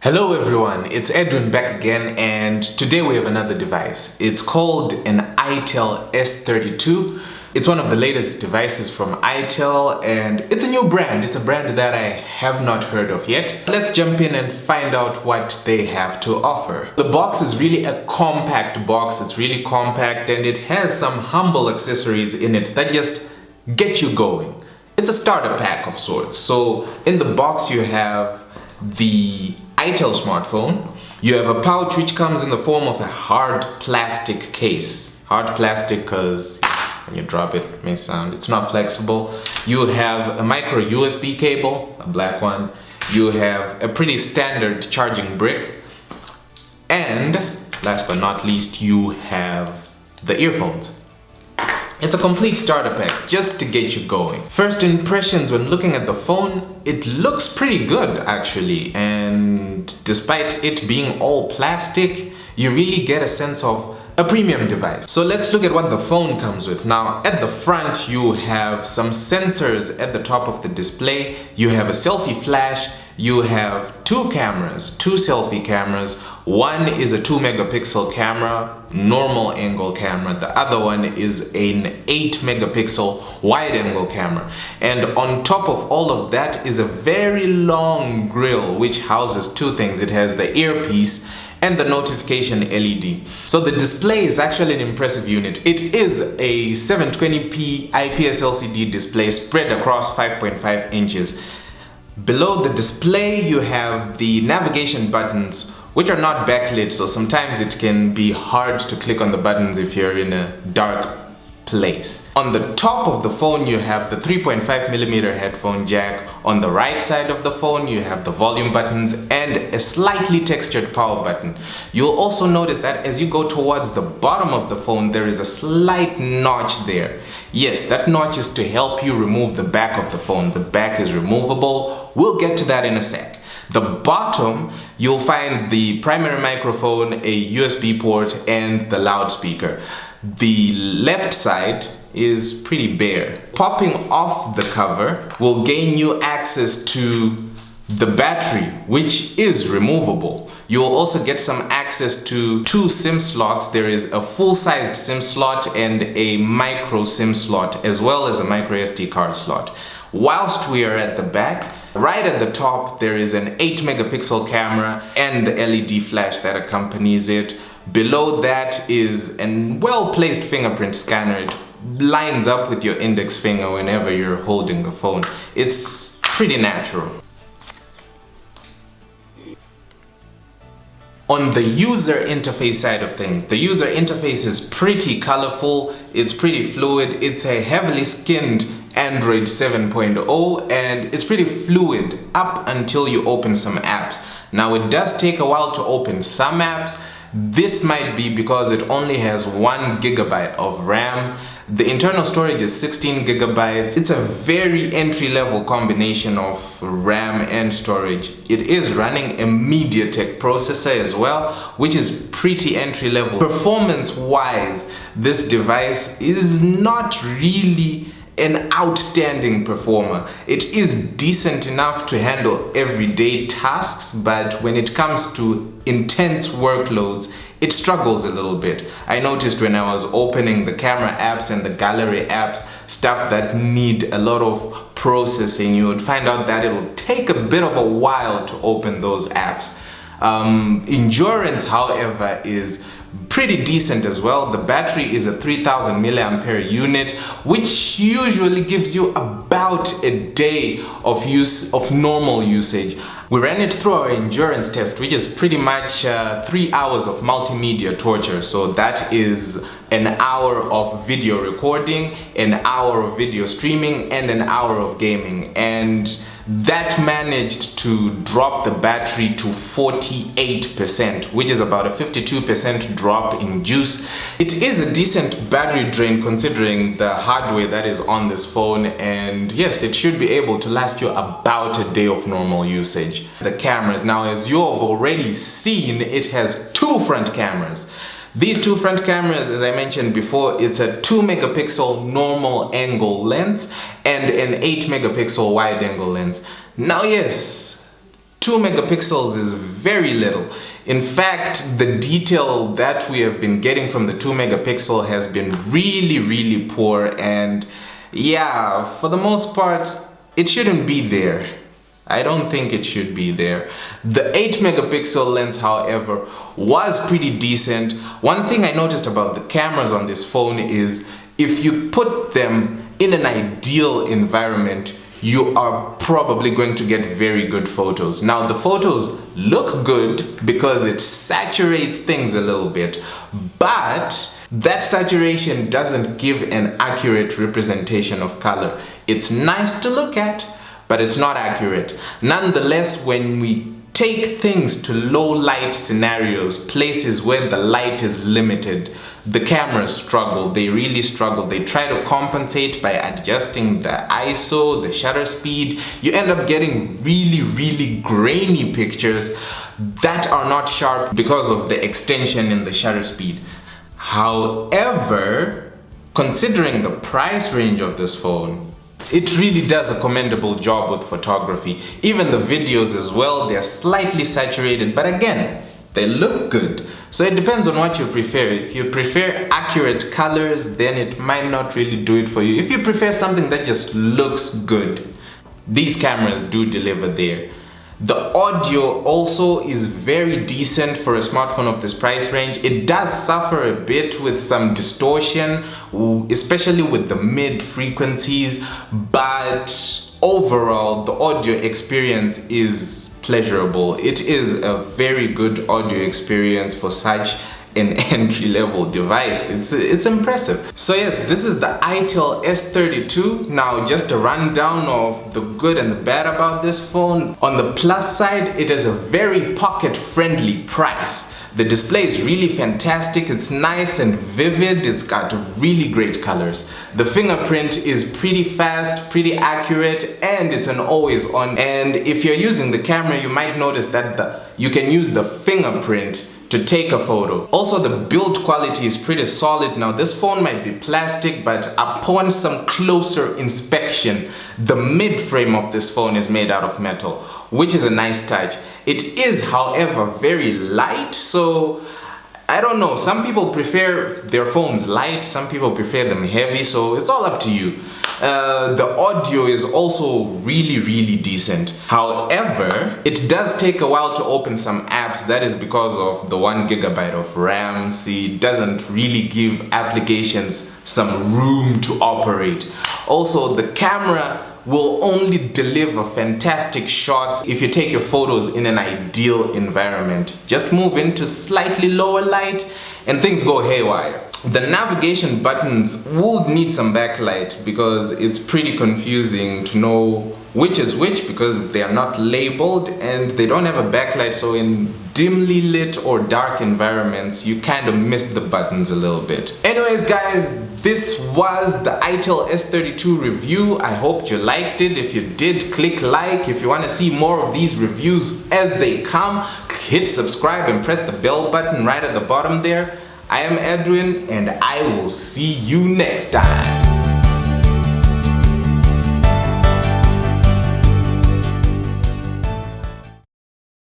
Hello everyone, it's Edwin back again, and today we have another device. It's called an Itel S32. It's one of the latest devices from Itel and it's a new brand. It's a brand that I have not heard of yet. Let's jump in and find out what they have to offer. The box is really a compact box. It's really compact and it has some humble accessories in it that just get you going. It's a starter pack of sorts. So in the box you have the Itel smartphone. You have a pouch which comes in the form of a hard plastic case. Hard plastic because when you drop it, it may sound, it's not flexible. You have a micro USB cable, a black one. You have a pretty standard charging brick. And last but not least, you have the earphones. It's a complete starter pack just to get you going. First impressions when looking at the phone, it looks pretty good actually, and despite it being all plastic, you really get a sense of a premium device. So let's look at what the phone comes with. Now at the front you have some sensors at the top of the display. You have a selfie flash. You have two selfie cameras. One is a 2 megapixel camera, normal angle camera. The other one is an 8 megapixel wide angle camera. And on top of all of that is a very long grill which houses two things. It has the earpiece and the notification LED. So the display is actually an impressive unit. It is a 720p IPS LCD display spread across 5.5 inches. Below the display you have the navigation buttons, which are not backlit, so sometimes it can be hard to click on the buttons if you're in a dark place. On the top of the phone you have the 3.5mm headphone jack. On the right side of the phone you have the volume buttons and a slightly textured power button. You'll also notice that as you go towards the bottom of the phone there is a slight notch there. Yes, that notch is to help you remove the back of the phone. The back is removable. We'll get to that in a sec. The bottom, you'll find the primary microphone, a USB port, and the loudspeaker. The left side is pretty bare. Popping off the cover will gain you access to the battery, which is removable. You will also get some access to two SIM slots. There is a full-sized SIM slot and a micro SIM slot, as well as a micro SD card slot. Whilst we are at the back, right at the top there is an 8 megapixel camera and the LED flash that accompanies it. Below that is a well-placed fingerprint scanner. It lines up with your index finger whenever you're holding the phone. It's pretty natural. On the user interface side of things, the user interface is pretty colorful, it's pretty fluid, it's a heavily skinned Android 7.0 and it's pretty fluid up until you open some apps. Now it does take a while to open some apps. This might be because it only has 1 gigabyte of RAM. The internal storage is 16 gigabytes. It's a very entry-level combination of RAM and storage. It is running a MediaTek processor as well, which is pretty entry-level. Performance-wise, this device is not really an outstanding performer. It is decent enough to handle everyday tasks, but when it comes to intense workloads, it struggles a little bit. I noticed when I was opening the camera apps and the gallery apps, stuff that need a lot of processing, you would find out that it will take a bit of a while to open those apps. Endurance, however, is pretty decent as well. The battery is a 3000 milliampere unit, which usually gives you about a day of normal usage. We ran it through our endurance test, which is pretty much 3 hours of multimedia torture. So that is an hour of video recording, an hour of video streaming, and an hour of gaming. And that managed to drop the battery to 48%, which is about a 52% drop in juice. It is a decent battery drain considering the hardware that is on this phone, and yes, it should be able to last you about a day of normal usage. The cameras, now as you have already seen, it has two front cameras. These two front cameras, as I mentioned before, it's a 2 megapixel normal angle lens and an 8 megapixel wide angle lens. Now yes, 2 megapixels is very little. In fact, the detail that we have been getting from the 2 megapixel has been really poor, and yeah, for the most part, it shouldn't be there. I don't think it should be there. The 8 megapixel lens, however, was pretty decent. One thing I noticed about the cameras on this phone is if you put them in an ideal environment, you are probably going to get very good photos. Now, the photos look good because it saturates things a little bit, but that saturation doesn't give an accurate representation of color. It's nice to look at, but it's not accurate. Nonetheless, when we take things to low light scenarios, places where the light is limited, the cameras struggle. They really struggle. They try to compensate by adjusting the ISO, the shutter speed. You end up getting really grainy pictures that are not sharp because of the extension in the shutter speed. However, considering the price range of this phone, it really does a commendable job with photography. Even the videos as well, they're slightly saturated, but again, they look good. So it depends on what you prefer. If you prefer accurate colors, then it might not really do it for you. If you prefer something that just looks good, these cameras do deliver there. The audio also is very decent for a smartphone of this price range. It does suffer a bit with some distortion, especially with the mid frequencies, but overall the audio experience is pleasurable. It is a very good audio experience for such an entry-level device. It's impressive. So yes, this is the Itel S32. Now, just a rundown of the good and the bad about this phone. On the plus side, it is a very pocket-friendly price. The display is really fantastic. It's nice and vivid. It's got really great colors. The fingerprint is pretty fast, pretty accurate, and it's an always on. And if you're using the camera, you might notice that you can use the fingerprint to take a photo. Also, the build quality is pretty solid. Now, this phone might be plastic, but upon some closer inspection, the mid frame of this phone is made out of metal, which is a nice touch. It is, however, very light, so I don't know. Some people prefer their phones light, some people prefer them heavy, so it's all up to you. The audio is also really decent. However, it does take a while to open some apps. That is because of the 1 gigabyte of RAM. See, it doesn't really give applications some room to operate. Also, the camera will only deliver fantastic shots if you take your photos in an ideal environment. Just move into slightly lower light and things go haywire. The navigation buttons will need some backlight because it's pretty confusing to know which is which because they are not labeled and they don't have a backlight, so in dimly lit or dark environments you kind of miss the buttons a little bit. Anyways guys, this was the Itel S32 review. I hope you liked it. If you did, click like. If you want to see more of these reviews as they come, hit subscribe and press the bell button right at the bottom there. I am Edwin and I will see you next time.